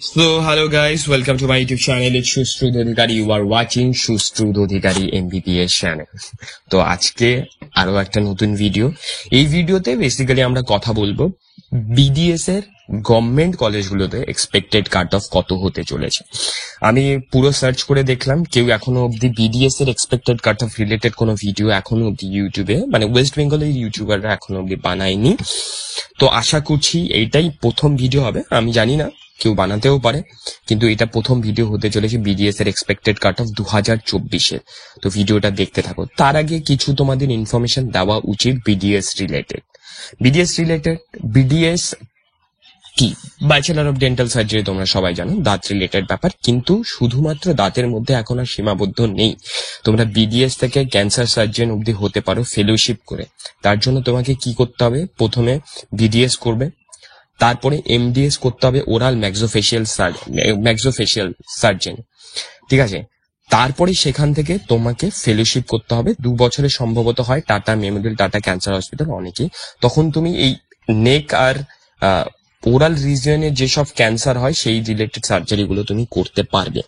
So, hello guys, welcome to my YouTube channel. It's Shustrud Adhikari. You are watching Shustrud Adhikari MBBS channel. তো আজকে আরো একটা নতুন video. এই ভিডিওতে বেসিক্যালি আমরা কথা বলবো বিডিএস এর গভর্নমেন্ট কলেজগুলোতে এক্সপেক্টেড কাট অফ কত হতে চলেছে। আমি পুরো সার্চ করে দেখলাম, কেউ এখনো অব্দি বিডিএস এর এক্সপেক্টেড কাট অফ রিলেটেড কোনো ভিডিও এখনো অব্দি ইউটিউবে, মানে ওয়েস্ট বেঙ্গলের ইউটিউবাররা এখনো অব্দি বানায়নি। তো আশা করছি এইটাই প্রথম ভিডিও হবে। আমি জানি না, কেউ বানাতেও পারে, কিন্তু এটা প্রথম ভিডিও হতে চলেছে বিডিএস এর এক্সপেক্টেড কাট অফ 2024-এর। তো ভিডিওটা দেখতে থাকো। তার আগে কিছু তোমাদের ইনফরমেশন দেওয়া উচিত বিডিএস রিলেটেড। বিডিএস কি? ব্যাচেলার অফ ডেন্টাল সার্জারি, তোমরা সবাই জানো, দাঁত রিলেটেড ব্যাপার। কিন্তু শুধুমাত্র দাঁতের মধ্যে এখন আর সীমাবদ্ধ নেই। তোমরা বিডিএস থেকে ক্যান্সার সার্জন অব্দি হতে পারো ফেলোশিপ করে। তার জন্য তোমাকে কি করতে হবে? প্রথমে বিডিএস করবে, তারপরে এমডিএস করতে হবে, ওরাল ম্যাক্সোফেশিয়াল সার্জন, ঠিক আছে? তারপরে সেখান থেকে তোমাকে ফেলোশিপ করতে হবে 2 বছরের, সম্ভবত হয় tata Memorial, tata cancer hospital, অনেকেই। তখন তুমি এই নেক আর ওরাল রিজিয়নে যেসব ক্যান্সার হয় সেই রিলেটেড সার্জারি গুলো তুমি করতে পারবে।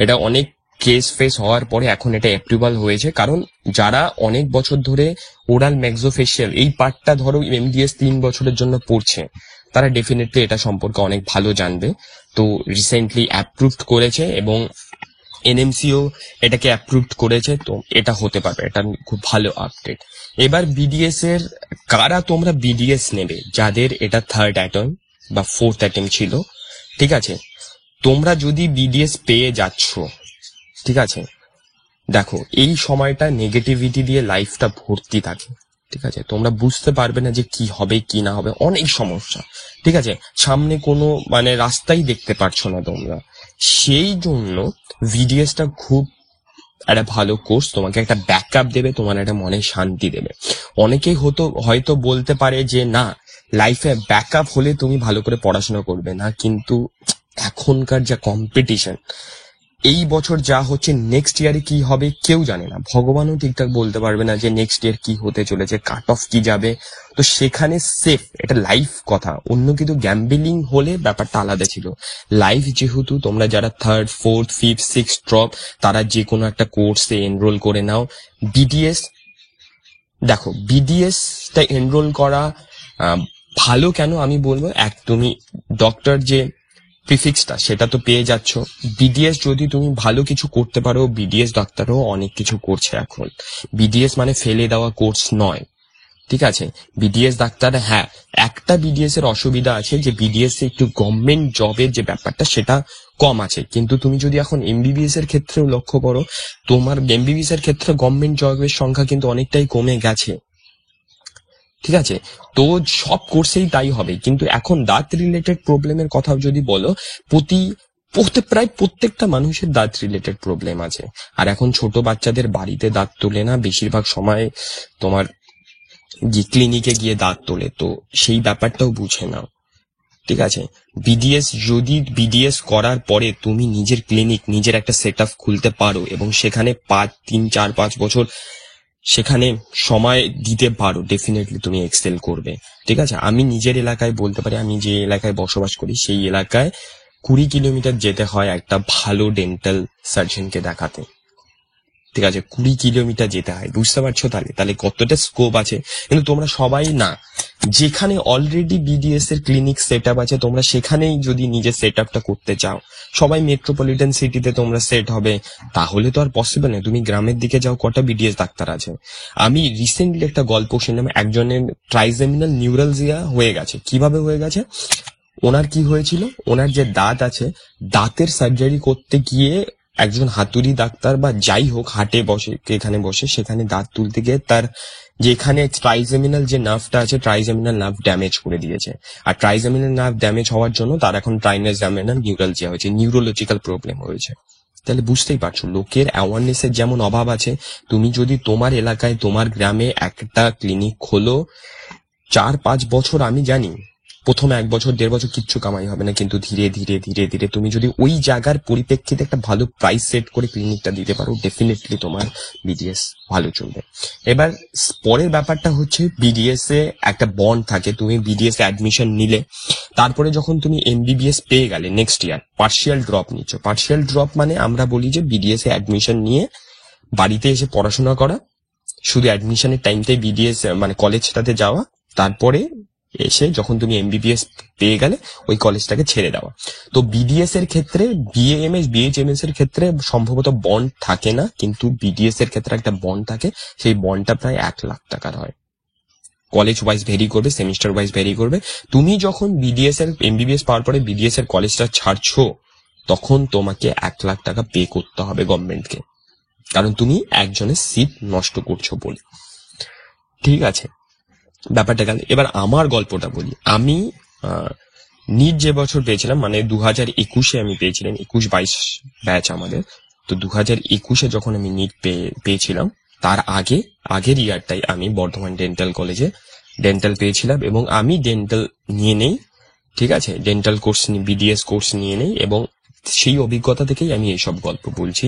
এটা অনেক কেস ফেস হওয়ার পরে এখন এটা অ্যাপ্রুভাল হয়েছে, কারণ যারা অনেক বছর ধরে ওরাল ম্যাক্সোফেশিয়াল এই পার্টটা ধরো এমডিএস 3 বছরের জন্য পড়ছে, তারা ডেফিনেটলি এটা সম্পর্কে অনেক ভালো জানবে। তো রিসেন্টলি অ্যাপ্রুভড করেছে এবং এনএমসিও এটাকে অ্যাপ্রুভড করেছে, তো এটা হতে পারবে। এটা খুব ভালো আপডেট। এবার বিডিএস এর কারা তোমরা বিডিএস নেবে, যাদের এটা 3rd অ্যাটেম্প বা 4th অ্যাটেম্প ছিল, ঠিক আছে? তোমরা যদি বিডিএস পেয়ে যাচ্ছ, ঠিক আছে, দেখো এই সময়টা নেগেটিভিটি দিয়ে লাইফটা ভর্তি থাকে, ঠিক আছে? তোমরা বুঝতে পারবে না যে কি হবে কি না হবে, অনেক সমস্যা, ঠিক আছে? সামনে কোনো মানে রাস্তাই দেখতে পারছো না তোমরা। সেই জন্য ভিডিএসটা খুব একটা ভালো কোর্স, তোমাকে একটা ব্যাকআপ দেবে, তোমার একটা মনে শান্তি দেবে। অনেকেই হয়তো বলতে পারে যে না, লাইফে ব্যাকআপ হলে তুমি ভালো করে পড়াশোনা করবে না, কিন্তু এখনকার যা কম্পিটিশন, এই বছর যা হচ্ছে, নেক্সট ইয়ারে কি হবে কেউ জানে না। ভগবানও ঠিকঠাক বলতে পারবে না যে নেক্সট ইয়ার কি হতে চলেছে, কাট অফ কি যাবে। তো সেখানে সেফ, এটা লাইফ কথা। অন্য কিন্তু গ্যাম্বলিং হলে ব্যাপারটা আলাদা ছিল। লাইফ যেহেতু, তোমরা যারা 3rd, 4th, 5th, 6th drop, তারা যে কোনো একটা কোর্সে এনরোল করে নাও। বিডিএস, দেখো বিডিএস টা এনরোল করা ভালো কেন আমি বলবো, তুমি ডক্টর যে প্রিফিক্সটা সেটা তো পেয়ে যাচ্ছ। বিডিএস যদি তুমি ভালো কিছু করতে পারো, বিডিএস ডাক্তারও অনেক কিছু করছে এখন। বিডিএস মানে ফেলে দেওয়া কোর্স নয়, ঠিক আছে? বিডিএস ডাক্তার, হ্যাঁ, একটা বিডিএস এর অসুবিধা আছে যে বিডিএস এ একটু গভর্নমেন্ট জবের যে ব্যাপারটা সেটা কম আছে। কিন্তু তুমি যদি এখন এমবিবিএস এর ক্ষেত্রেও লক্ষ্য করো, তোমার এমবিবিএস এর ক্ষেত্রে গভর্নমেন্ট জবের সংখ্যা কিন্তু অনেকটাই কমে গেছে, ঠিক আছে? তো সব কোর্সেই তাই হবে। কিন্তু এখন দাঁত রিলেটেড প্রবলেমের কথা যদি বলো, প্রায় প্রত্যেকটা মানুষের দাঁত রিলেটেড প্রবলেম আছে। আর এখন ছোট বাচ্চাদের বাড়িতে দাঁত তোলে না, বেশিরভাগ সময় তোমার ক্লিনিকে গিয়ে দাঁত তোলে। তো সেই ব্যাপারটাও বুঝে নাও, ঠিক আছে? বিডিএস করার পরে তুমি নিজের ক্লিনিক, নিজের একটা সেট আপ খুলতে পারো এবং সেখানে 3, 4, 5 বছর সেখানে সময় দিতে পারো, ডেফিনেটলি তুমি এক্সেল করবে, ঠিক আছে? আমি নিজের এলাকায় বলতে পারি, আমি যে এলাকায় বসবাস করি সেই এলাকায় 20 কিলোমিটার যেতে হয় একটা ভালো ডেন্টাল সার্জনকে দেখাতে, ঠিক আছে? 20 কিলোমিটার যেতে হয়, বুঝতে পারছো তাহলে কতটা স্কোপ আছে। কিন্তু তোমরা সবাই না, যেখানে অলরেডি বিডিএস এর ক্লিনিক সেট আপ আছে, তোমরা সেখানেই যদি নিজের সেট আপটা করতে চাও, সবাই মেট্রোপলিটন সিটিতে তোমরা সেট হবে, তাহলে তো আর পসিবল না। তুমি গ্রামের দিকে যাও, কটা বিডিএস ডাক্তার আছে। আমি রিসেন্টলি একটা গল্প শুনলাম, একজনের ট্রাইজেমিনাল নিউরালজিয়া হয়ে গেছে। কিভাবে হয়ে গেছে? ওনার কি হয়েছিল, ওনার যে দাঁত আছে, দাঁতের সার্জারি করতে গিয়ে একজন হাতুড়ি ডাক্তার বা যাই হোক হাটে বসে, এখানে বসে, সেখানে দাঁত তুলতে গিয়ে তার যেখানে ট্রাইজেমিনাল যে নার্ভটা আছে, ট্রাইজেমিনাল নার্ভ ড্যামেজ করে দিয়েছে। আর ট্রাইজেমিনাল নার্ভ ড্যামেজ হওয়ার জন্য তার এখন ট্রাইজেমিনাল নিউরালজিয়া হয়েছে, নিউরোলজিক্যাল প্রবলেম হয়েছে। তাহলে বুঝতেই পারছো, লোকের অ্যাওয়ারনেসের যেমন অভাব আছে। তুমি যদি তোমার এলাকায়, তোমার গ্রামে একটা ক্লিনিক খোলো, 4-5 বছর, আমি জানি প্রথম 1 বছর 1.5 বছর কিচ্ছু কামাই হবে না, কিন্তু ধীরে ধীরে ধীরে ধীরে তুমি যদি ওই জায়গার পরিপ্রেক্ষিতে একটা ভালো প্রাইস সেট করে ক্লিনিকটা দিতে পারো, ডেফিনেটলি তোমার বিডিএস ভালো চলবে। এবার পরের ব্যাপারটা হচ্ছে, বিডিএস এ একটা বন্ড থাকে। তুমি বিডিএস এ অ্যাডমিশন নিলে, তারপরে যখন তুমি এমবিবিএস পেয়ে গেলে নেক্সট ইয়ার পার্শিয়াল ড্রপ নিচ্ছ। পার্শিয়াল ড্রপ মানে আমরা বলি যে বিডিএস এ অ্যাডমিশন নিয়ে বাড়িতে এসে পড়াশোনা করা, শুধু অ্যাডমিশনের টাইমটাই বিডিএস মানে কলেজটাতে যাওয়া, তারপরে এসে যখন তুমি এমবিবিএস পেয়ে গেলে ওই কলেজটাকে ছেড়ে দেওয়া। তো বিডিএস এর ক্ষেত্রে বিএএমএস বিএইচএমএস এর ক্ষেত্রে সম্ভবত বন্ড থাকে না, কিন্তু বিডিএস এর ক্ষেত্রে একটা বন্ড থাকে। সেই বন্ডটা প্রায় 1 লাখ টাকার হয়। কলেজ ওয়াইজ ভেরি করবে, সেমিস্টার ওয়াইজ ভেরি করবে। তুমি যখন বিডিএস এর এমবিবিএস পাওয়ার পরে বিডিএস এর কলেজটা ছাড়ছো, তখন তোমাকে 1 লাখ টাকা পে করতে হবে গভর্নমেন্টকে, কারণ তুমি একজনের সিট নষ্ট করছো বলে। ঠিক আছে, ব্যাপারটা গেল। এবার আমার গল্পটা বলি। আমি নিট যে বছর পেয়েছিলাম, মানে 2021-এ আমি পেয়েছিলাম, 21-22 ব্যাচ আমাদের। তো 2021-এ যখন আমি নিট পেয়েছিলাম, তার আগের ইয়ারটাই আমি বর্ধমান ডেন্টাল কলেজে ডেন্টাল পেয়েছিলাম, এবং আমি ডেন্টাল নিয়ে নেই। ঠিক আছে, ডেন্টাল কোর্স বিডিএস কোর্স নিয়ে নেই, এবং সেই অভিজ্ঞতা থেকেই আমি এইসব গল্প বলছি।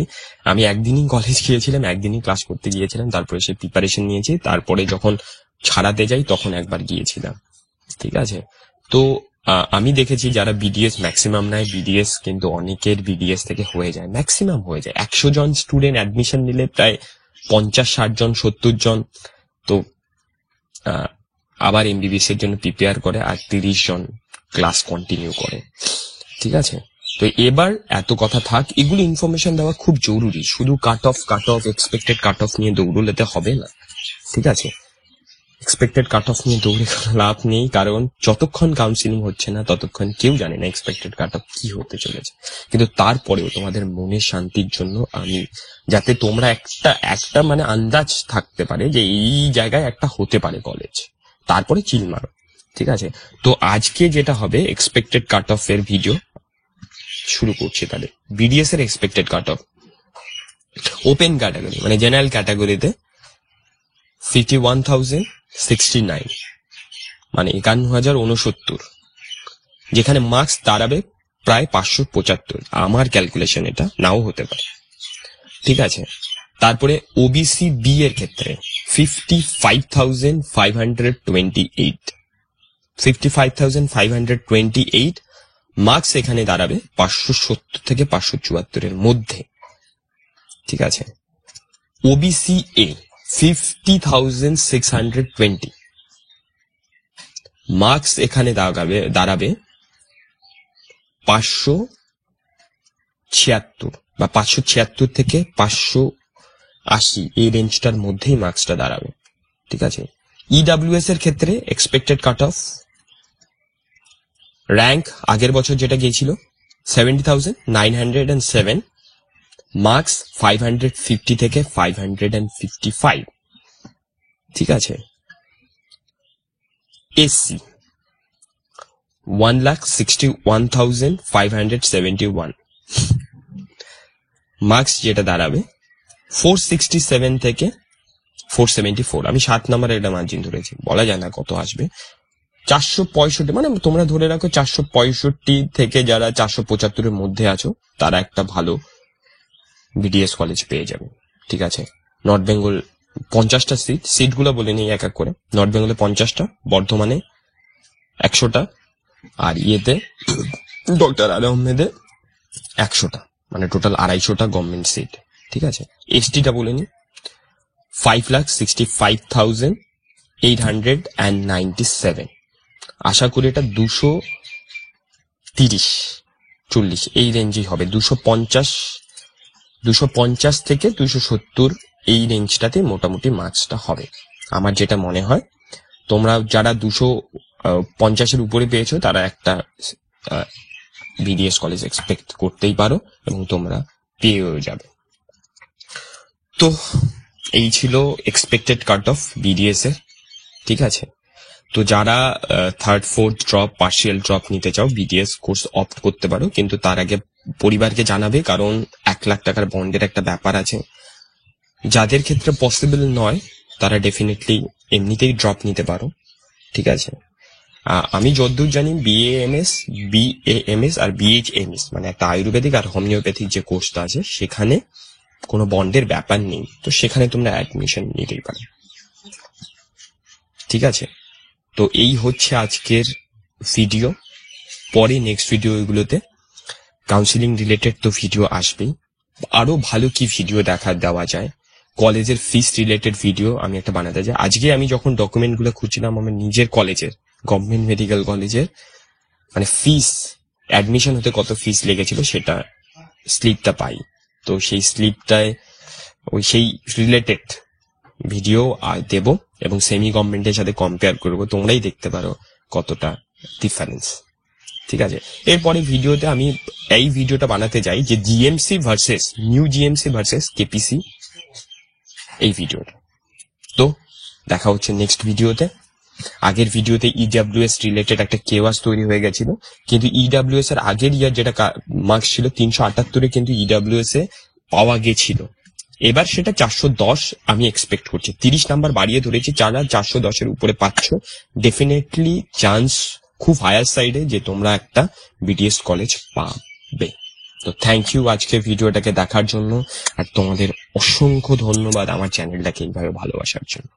আমি একদিনই কলেজ গিয়েছিলাম, একদিনই ক্লাস করতে গিয়েছিলাম, তারপরে সে প্রিপারেশন নিয়েছি। তারপরে যখন ছাড়াতে যাই তখন একবার গিয়েছিলাম। ঠিক আছে, তো আমি দেখেছি যারা বিডিএস ম্যাক্সিমাম নেয়, বিডিএস কিন্তু অনেকের বিডিএস থেকে হয়ে যায়, ম্যাক্সিমাম হয়ে যায়। 100 জন স্টুডেন্ট অ্যাডমিশন নিলে প্রায় 50-60 জন 70 জন তো আবার এমবিবিএস এর জন্য প্রিপেয়ার করে, আর 30 জন ক্লাস কন্টিনিউ করে। ঠিক আছে, তো এবার এত কথা থাক, এগুলো ইনফরমেশন দেওয়া খুব জরুরি। শুধু cut off expected cut off নিয়ে দৌড়লেতে হবে না। ঠিক আছে, এক্সপেক্টেড কাট অফ নিয়ে দৌড়ে কোনো লাভ নেই, কারণ যতক্ষণ কাউন্সিলিং হচ্ছে না ততক্ষণ কেউ জানে না এক্সপেক্টেড কাট অফ কি হতে চলেছে। কিন্তু তারপরেও তোমাদের মনের শান্তির জন্য আমি, যাতে তোমরা একটা মানে আন্দাজ থাকতে পারে যে এই জায়গায় একটা হতে পারে কলেজ, তারপরে চিল মারো। ঠিক আছে, তো আজকে যেটা হবে এক্সপেক্টেড কাট অফ এর ভিডিও শুরু করছি। তাহলে বিডিএস এর expected cut off open category মানে জেনারেল ক্যাটাগরিতে 51,069 মানে 51,069, যেখানে মার্কস দাঁড়াবে প্রায় 575। আমার ক্যালকুলেশন, এটা নাও হতে পারে। ঠিক আছে, তারপরে ওবিসি বি এর ক্ষেত্রে 55,528 55,528 মার্কস এখানে দাঁড়াবে 570 থেকে 574 মধ্যে। ঠিক আছে, ওবিসি এ 50,620 মার্কস এখানে দাঁড়াবে 576 বা 576 থেকে 580, এই রেঞ্জটার মধ্যেই মার্কসটা দাঁড়াবে। ঠিক আছে, ইডব্লিউএস এর ক্ষেত্রে এক্সপেক্টেড কাট অফ র্যাঙ্ক আগের বছর যেটা গিয়েছিল 70,907, মার্কস 550 থেকে 555। ঠিক আছে, এসসি 1,61,571, মার্কস যেটা দাঁড়াবে 467 থেকে 474। আমি 7 নম্বরে একটা মার্জিন ধরেছি, বলা যায় না কত আসবে। 465, মানে তোমরা ধরে রাখো 465 থেকে যারা 475-এর মধ্যে আছো তারা একটা ভালো বিডিএস কলেজ পেয়ে যাবে। ঠিক আছে, নর্থ বেঙ্গল 50টা সিটগুলো বলে নিই এক এক করে। নর্থ বেঙ্গলে 50টা, বর্ধমানে 100টা, আর ইয়েতে ডক্টর আহমেদে 100টা, মানে টোটাল 250টা গভর্নমেন্ট সিট। ঠিক আছে, এসটিটা বলে নিই 5,65,897। আশা করি এটা 230-40 এই রেঞ্জেই হবে। 250 থেকে 270 এই রেঞ্জটাতে মোটামুটি মার্কসটা হবে আমার যেটা মনে হয়। তোমরা যারা 250-এর উপরে পেয়েছো তারা একটা বিডিএস কলেজ এক্সপেক্ট করতেই পারো, এবং তোমরা পেয়েও যাবে। তো এই ছিল এক্সপেক্টেড কাট অফ বিডিএস এর। ঠিক আছে, তো যারা 3rd 4th drop partial drop নিতে চাও বিডিএস কোর্স অপ্ট করতে পারো, কিন্তু তার আগে পরিবারকে জানাবে, কারণ 1 লাখ টাকার বন্ডের একটা ব্যাপার আছে। যাদের ক্ষেত্রে পসিবল নয় তারা ডেফিনেটলি এমনিতেই ড্রপ নিতে পারো। ঠিক আছে, আমি যতদূর জানি বিএএমএস আর বিএইচএমএস মানে একটা আয়ুর্বেদিক আর হোমিওপ্যাথিক যে কোর্সটা আছে সেখানে কোনো বন্ডের ব্যাপার নেই, তো সেখানে তোমরা অ্যাডমিশন নিতেই পারো। ঠিক আছে, তো এই হচ্ছে আজকের ভিডিও। পরে নেক্সট ভিডিওগুলোতে কাউন্সিলিং রিলেটেড তো ভিডিও আসবেই, আরো ভালো কি ভিডিও দেওয়া যায়, কলেজের ফিস রিলেটেড ভিডিও আমি একটা বানাতে চাই। আজকে আমি যখন ডকুমেন্ট গুলো খুঁজছিলাম আমার নিজের কলেজের, গভর্নমেন্ট মেডিকেল কলেজের, মানে ফিস অ্যাডমিশন হতে কত ফিস লেগেছিল সেটা স্লিপটা পাই, তো সেই স্লিপটায় সেই রিলেটেড ভিডিও দেব এবং সেমি গভর্নমেন্টের সাথে কম্পেয়ার করব, তোমরাই দেখতে পারো কতটা ডিফারেন্স। ঠিক আছে, এরপরে ভিডিওতে আমি এই ভিডিওটা বানাতে চাই যে GMC versus new GMC versus KPC, এই ভিডিওটা। তো দেখা হচ্ছে নেক্সট ভিডিওতে। আগের ভিডিওতে ইডব্লিউএস রিলেটেড একটা কেওয়াস তৈরি হয়ে গেছিল, কিন্তু ইডব্লিউএস এর আগের ইয়ার যেটা মার্কস ছিল 378 কিন্তু ইডব্লিউএস এ পাওয়া গেছিল, এবার সেটা 410 আমি এক্সপেক্ট করছি। 30 নাম্বার বাড়িয়ে ধরেছি, 410 উপরে পাচ্ছ, ডেফিনেটলি চান্স খুব হায়ার সাইডে যে তোমরা একটা বিডিএস কলেজ পাবে। তো থ্যাংক ইউ আজকে ভিডিওটাকে দেখার জন্য, আর তোমাদের অসংখ্য ধন্যবাদ আমার চ্যানেলটাকে এইভাবে ভালোবাসার জন্য।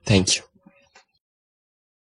Thank you.